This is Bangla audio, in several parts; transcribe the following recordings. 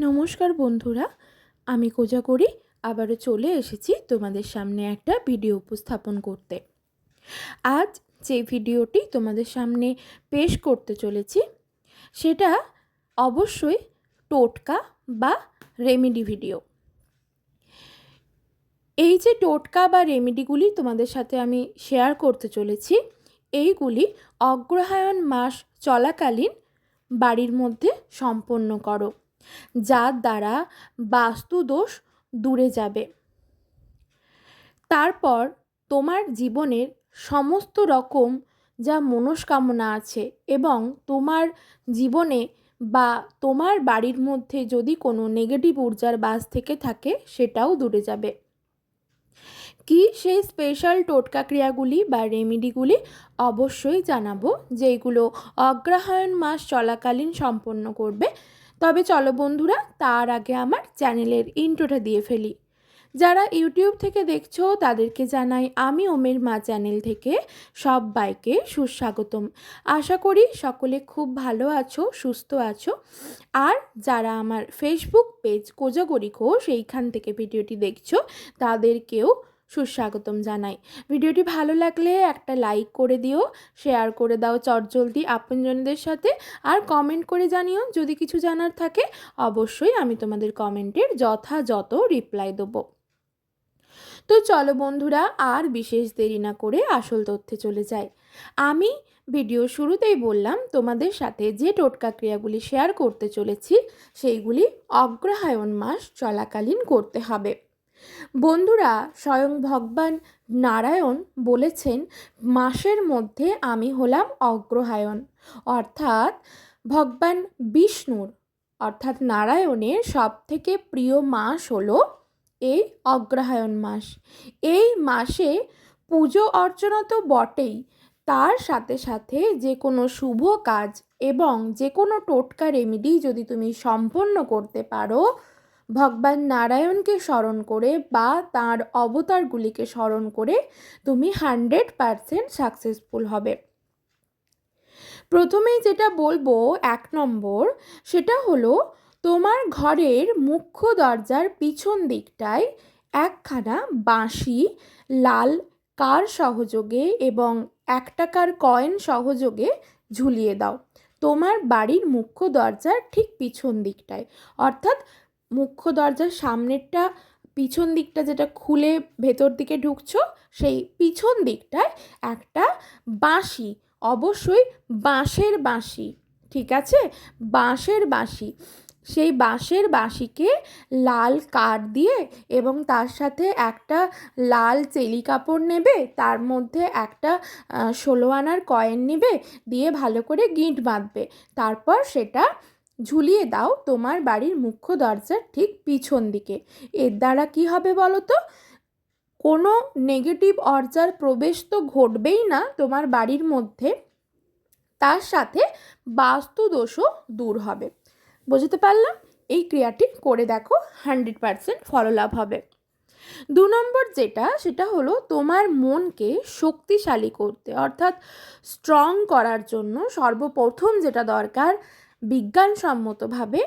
নমস্কার বন্ধুরা, আমি কোজাগরি আবারও চলে এসেছি তোমাদের সামনে একটা ভিডিও উপস্থাপন করতে। আজ যে ভিডিওটি তোমাদের সামনে পেশ করতে চলেছি সেটা অবশ্যই টোটকা বা রেমেডি ভিডিও। এই যে টোটকা বা রেমেডিগুলি তোমাদের সাথে আমি শেয়ার করতে চলেছি, এইগুলি অগ্রহায়ণ মাস চলাকালীন বাড়ির মধ্যে সম্পন্ন করো, যার দ্বারা বাস্তুদোষ দূরে যাবে। তারপর তোমার জীবনের সমস্ত রকম যা মনস্কামনা আছে এবং তোমার জীবনে বা তোমার বাড়ির মধ্যে যদি কোনো নেগেটিভ ঊর্জার বাস থেকে থাকে সেটাও দূরে যাবে। কি সেই স্পেশাল টোটকা ক্রিয়াগুলি বা রেমেডিগুলি অবশ্যই জানাবো, যেগুলো অগ্রহায়ণ মাস চলাকালীন সম্পন্ন করবে। তবে চলো বন্ধুরা, তার আগে আমার চ্যানেলের ইন্ট্রোটা দিয়ে ফেলি। যারা ইউটিউব থেকে দেখছো তাদেরকে জানাই আমি ওমের মা চ্যানেল থেকে সবাইকে সুস্বাগতম। আশা করি সকলে খুব ভালো আছো, সুস্থ আছো। আর যারা আমার ফেসবুক পেজ কোজাগরি ঘোষ এইখান থেকে ভিডিওটি দেখছো তাদেরকেও সুস্বাগতম জানাই। ভিডিওটি ভালো লাগলে একটা লাইক করে দিও, শেয়ার করে দাও চটজলদি আপনজনদের সাথে, আর কমেন্ট করে জানিও যদি কিছু জানার থাকে। অবশ্যই আমি তোমাদের কমেন্টের যথাযথ রিপ্লাই দেবো। তো চলো বন্ধুরা, আর বিশেষ দেরি না করে আসল তথ্যে চলে যাই। আমি ভিডিও শুরুতেই বললাম তোমাদের সাথে যে টোটকা ক্রিয়াগুলি শেয়ার করতে চলেছি সেইগুলি অগ্রহায়ণ মাস চলাকালীন করতে হবে। বন্ধুরা, স্বয়ং ভগবান নারায়ণ বলেছেন মাসের মধ্যে আমি হলাম অগ্রহায়ণ, অর্থাৎ ভগবান বিষ্ণুর অর্থাৎ নারায়ণের সবথেকে প্রিয় মাস হলো এই অগ্রহায়ণ মাস। এই মাসে পুজো অর্চনা তো বটেই, তার সাথে সাথে যে কোনো শুভ কাজ এবং যে কোনো টোটকা রেমেডি যদি তুমি সম্পন্ন করতে পারো ভগবান নারায়ণকে স্মরণ করে বা তাঁর অবতারগুলিকে স্মরণ করে, তুমি 100% সাকসেসফুল হবে। প্রথমেই যেটা বলবো 1 নম্বর, সেটা হলো তোমার ঘরের মুখ্য দরজার পিছন দিকটায় একখানা বাঁশি লাল কার সহযোগে এবং 1 টাকার কয়েন সহযোগে ঝুলিয়ে দাও তোমার বাড়ির মুখ্য দরজার ঠিক পিছন দিকটায়। অর্থাৎ মুখ্য দরজার সামনেরটা, পিছন দিকটা যেটা খুলে ভেতর দিকে ঢুকছো সেই পিছন দিকটায় একটা বাঁশি, অবশ্যই বাঁশের বাঁশি, ঠিক আছে, বাঁশের বাঁশি, সেই বাঁশের বাঁশিকে লাল কাঠ দিয়ে এবং তার সাথে একটা লাল চেলি কাপড় নেবে, তার মধ্যে একটা 16 আনার কয়েন নেবে, দিয়ে ভালো করে গিঁট বাঁধবে। তারপর সেটা ঝুলিয়ে দাও তোমার বাড়ির মুখ্য দরজার ঠিক পিছন দিকে। এর দ্বারা কি হবে বলো তো? কোনো নেগেটিভ অর্জার প্রবেশ তো ঘটবেই না তোমার বাড়ির মধ্যে, তার সাথে বাস্তুদোষও দূর হবে। বুঝতে পারলাম? এই ক্রিয়াটি করে দেখো, 100% ফললাভ হবে। 2 নম্বর যেটা, সেটা হলো তোমার মনকে শক্তিশালী করতে অর্থাৎ স্ট্রং করার জন্য সর্বপ্রথম যেটা দরকার বিজ্ঞানসম্মতভাবে,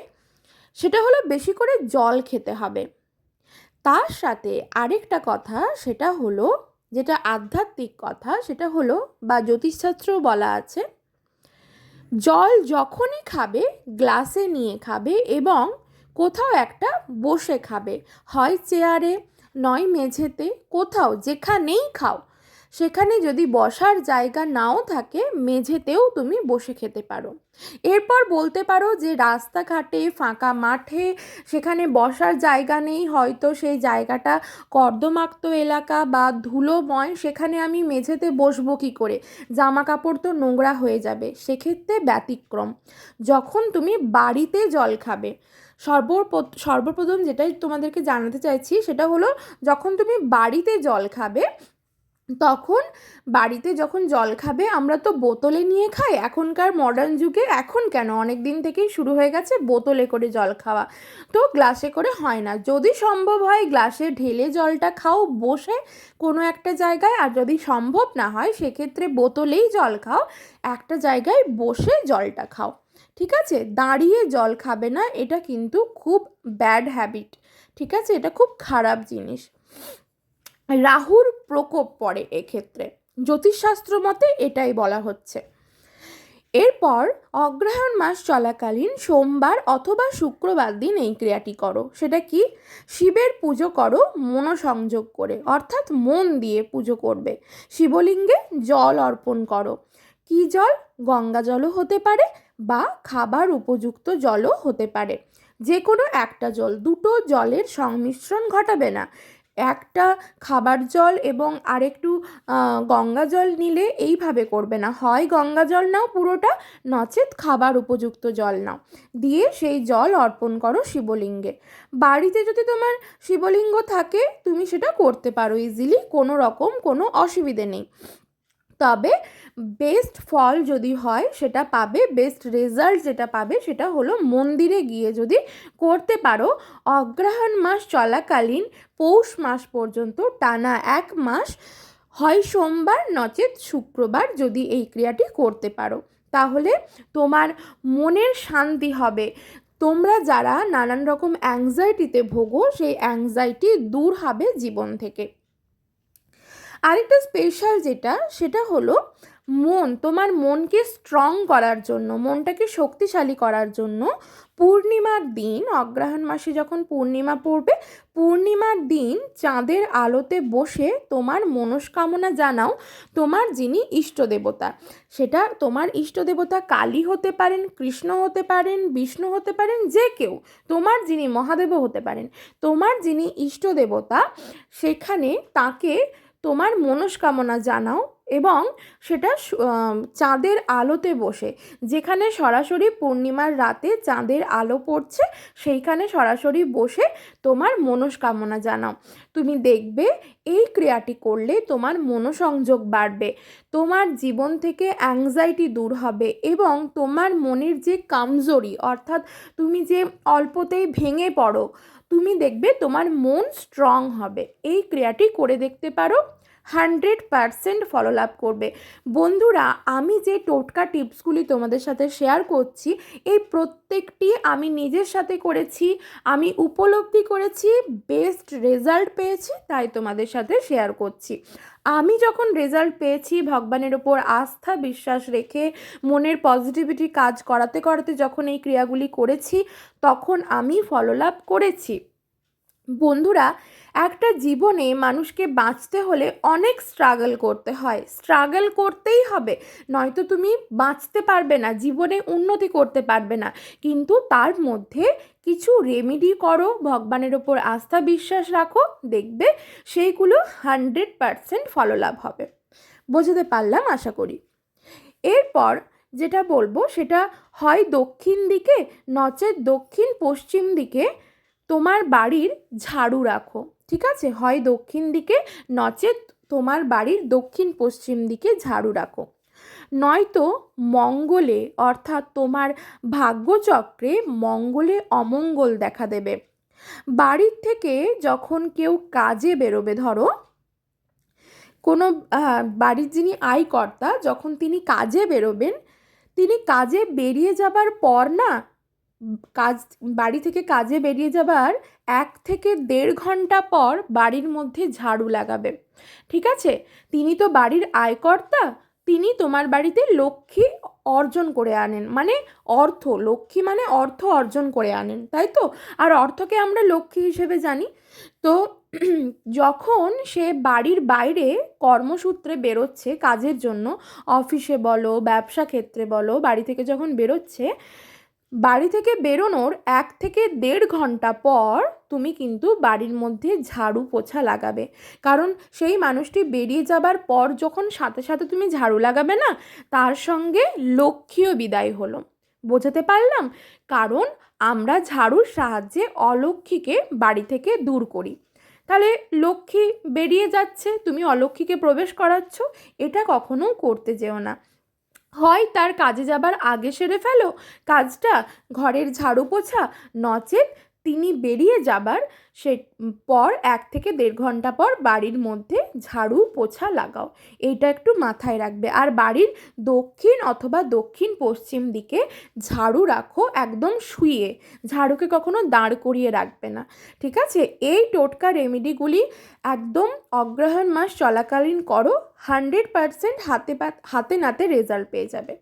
সেটা হলো বেশি করে জল খেতে হবে। তার সাথে আরেকটা কথা, সেটা হলো যেটা আধ্যাত্মিক কথা, সেটা হলো বা জ্যোতিষশাস্ত্রেও বলা আছে, জল যখনই খাবে গ্লাসে নিয়ে খাবে এবং কোথাও একটা বসে খাবে, হয় চেয়ারে নয় মেঝেতে, কোথাও যেখানেই খাও সেখানে যদি বসার জায়গা নাও থাকে মেঝেতেও তুমি বসে খেতে পারো। এরপর বলতে পারো যে রাস্তাঘাটে ফাঁকা মাঠে সেখানে বসার জায়গা নেই, হয়তো সেই জায়গাটা কর্দমাক্ত এলাকা বা ধুলোময়, সেখানে আমি মেঝেতে বসবো কী করে, জামা কাপড় তো নোংরা হয়ে যাবে। সেক্ষেত্রে ব্যতিক্রম, যখন তুমি বাড়িতে জল খাবে, সর্বপ্রথম যেটাই তোমাদেরকে জানাতে চাইছি সেটা হলো যখন তুমি বাড়িতে জল খাবে, তখন বাড়িতে যখন জল খাবে, আমরা তো বোতলে নিয়ে খাই এখনকার মডার্ন যুগে, এখন কেন অনেক দিন থেকেই শুরু হয়ে গেছে বোতলে করে জল খাওয়া, তো গ্লাসে করে হয় না। যদি সম্ভব হয় গ্লাসে ঢেলে জলটা খাও বসে কোনো একটা জায়গায়, আর যদি সম্ভব না হয় সেক্ষেত্রে বোতলেই জল খাও, একটা জায়গায় বসে জলটা খাও, ঠিক আছে? দাঁড়িয়ে জল খাবে না, এটা কিন্তু খুব ব্যাড হ্যাবিট, ঠিক আছে? এটা খুব খারাপ জিনিস। রাহুর প্রকোপ পড়ে এক্ষেত্রে, জ্যোতিষশাস্ত্র মতে এটাই বলা হচ্ছে। এরপর অগ্রহায়ণ মাস চলাকালীন সোমবার অথবা শুক্রবার দিন এই ক্রিয়াটি করো। সেটা কি? শিবের পুজো করো মনোসংযোগ করে, অর্থাৎ মন দিয়ে পুজো করবে। শিবলিঙ্গে জল অর্পণ করো। কি জল? গঙ্গা জলও হতে পারে বা খাবার উপযুক্ত জলও হতে পারে। যে কোনো একটা জল, দুটো জলের সংমিশ্রণ ঘটাবে না। একটা খাবার জল এবং আরেকটু গঙ্গা জল নিলে এইভাবে করবে না, হয় গঙ্গা জল নাও পুরোটা, নচেত খাবার উপযুক্ত জল নাও, দিয়ে সেই জল অর্পণ করো শিবলিঙ্গে। বাড়িতে যদি তোমার শিবলিঙ্গ থাকে তুমি সেটা করতে পারো ইজিলি, কোনো রকম কোনো অসুবিধে নেই। তবে বেস্ট ফল যদি হয় সেটা পাবে, বেস্ট রেজাল্ট যেটা পাবে সেটা হলো মন্দিরে গিয়ে যদি করতে পারো। অগ্রহায়ণ মাস চলাকালীন পৌষ মাস পর্যন্ত টানা 1 মাস, হয় সোমবার নচেত শুক্রবার যদি এই ক্রিয়াটি করতে পারো, তাহলে তোমার মনের শান্তি হবে। তোমরা যারা নানান রকম অ্যাংজাইটিতে ভোগো, সেই অ্যাংজাইটি দূর হবে জীবন থেকে। আরেকটা স্পেশাল যেটা, সেটা হলো তোমার মনকে স্ট্রং করার জন্য, মনটাকে শক্তিশালী করার জন্য পূর্ণিমার দিন, অগ্রহায়ণ মাসে যখন পূর্ণিমা পড়বে, পূর্ণিমার দিন চাঁদের আলোতে বসে তোমার মনস্কামনা জানাও তোমার যিনি ইষ্ট দেবতা। সেটা তোমার ইষ্ট দেবতা কালী হতে পারেন, কৃষ্ণ হতে পারেন, বিষ্ণু হতে পারেন, যে কেউ, তোমার যিনি মহাদেবও হতে পারেন। তোমার যিনি ইষ্ট দেবতা, সেখানে তাকে তোমার মনস্কামনা জানাও এবং সেটা চাঁদের আলোতে বসে, যেখানে সরাসরি পূর্ণিমার রাতে চাঁদের আলো পড়ছে সেইখানে সরাসরি বসে তোমার মনস্কামনা জানাও। তুমি দেখবে এই ক্রিয়াটি করলে তোমার মনোসংযোগ বাড়বে, তোমার জীবন থেকে অ্যাংজাইটি দূর হবে এবং তোমার মনের যে কামজোরি, অর্থাৎ তুমি যে অল্পতেই ভেঙে পড়ো, তুমি দেখবে তোমার মন স্ট্রং হবে। এই ক্রিয়াটি করে দেখতে পারো, 100% ফলো লাভ করবে। বন্ধুরা, আমি যে টোটকা টিপসগুলি তোমাদের সাথে শেয়ার করছি, এই প্রত্যেকটি আমি নিজের সাথে করেছি, আমি উপলব্ধি করেছি, বেস্ট রেজাল্ট পেয়েছি, তাই তোমাদের সাথে শেয়ার করছি। আমি যখন রেজাল্ট পেয়েছি, ভগবানের ওপর আস্থা বিশ্বাস রেখে মনের পজিটিভিটি কাজ করাতে করাতে যখন এই ক্রিয়াগুলি করেছি, তখন আমি ফলো লাভ করেছি। বন্ধুরা, একটা জীবনে মানুষকে বাঁচতে হলে অনেক স্ট্রাগল করতে হয়, স্ট্রাগল করতেই হবে, নয়তো তুমি বাঁচতে পারবে না, জীবনে উন্নতি করতে পারবে না। কিন্তু তার মধ্যে কিছু রেমেডি করো, ভগবানের ওপর আস্থা বিশ্বাস রাখো, দেখবে সেইগুলো 100% ফলো লাভ হবে। বোঝাতে পারলাম আশা করি। এরপর যেটা বলবো সেটা হয় দক্ষিণ দিকে নচেত দক্ষিণ পশ্চিম দিকে তোমার বাড়ির ঝাড়ু রাখো, ঠিক আছে? হয় দক্ষিণ দিকে নচেত তোমার বাড়ির দক্ষিণ পশ্চিম দিকে ঝাড়ু রাখো। নয়তো মঙ্গলে, অর্থাৎ তোমার ভাগ্যচক্রে মঙ্গলে অমঙ্গল দেখা দেবে। বাড়ির থেকে যখন কেউ কাজে বেরোবে, ধরো কোনো বাড়ির যিনি আয়কর্তা, যখন তিনি কাজে বেরোবেন, তিনি কাজে বেরিয়ে যাবার পর না, বাড়ি থেকে কাজে বেরিয়ে যাবার 1 থেকে 1.5 ঘন্টা পর বাড়ির মধ্যে ঝাড়ু লাগাবে, ঠিক আছে? তিনি তো বাড়ির আয়কর্তা, তিনি তোমার বাড়িতে লক্ষ্মী অর্জন করে আনেন, মানে অর্থ, লক্ষ্মী মানে অর্থ অর্জন করে আনেন, তাই তো? আর অর্থকে আমরা লক্ষ্মী হিসেবে জানি। তো যখন সে বাড়ির বাইরে কর্মসূত্রে বেরোচ্ছে কাজের জন্য, অফিসে বলো, ব্যবসা ক্ষেত্রে বলো, বাড়ি থেকে যখন বেরোচ্ছে, বাড়ি থেকে বেরোনোর 1 থেকে 1.5 ঘন্টা পর তুমি কিন্তু বাড়ির মধ্যে ঝাড়ু পোছা লাগাবে। কারণ সেই মানুষটি বেরিয়ে যাবার পর যখন সাথে সাথে তুমি ঝাড়ু লাগাবে না, তার সঙ্গে লক্ষ্মীও বিদায় হলো। বোঝাতে পারলাম? কারণ আমরা ঝাড়ুর সাহায্যে অলক্ষ্মীকে বাড়ি থেকে দূর করি। তাহলে লক্ষ্মী বেরিয়ে যাচ্ছে, তুমি অলক্ষ্মীকে প্রবেশ করাচ্ছ, এটা কখনো করতে যেও না। হয় তার কাজে যাবার আগে সেরে ফেলো কাজটা, ঘরের ঝাড়ু পোছা, নচেত তিনি বেরিয়ে যাবার সে পর 1 থেকে 1.5 ঘন্টা পর বাড়ির মধ্যে ঝাড়ু পোছা লাগাও। এইটা একটু মাথায় রাখবে। আর বাড়ির দক্ষিণ অথবা দক্ষিণ পশ্চিম দিকে ঝাড়ু রাখো একদম শুয়ে, ঝাড়ুকে কখনো দাঁড় করিয়ে রাখবে না, ঠিক আছে? এই টোটকা রেমেডিগুলি একদম অগ্রহায়ণ মাস চলাকালীন করো, 100% হাতে নাতে রেজাল্ট পেয়ে যাবে।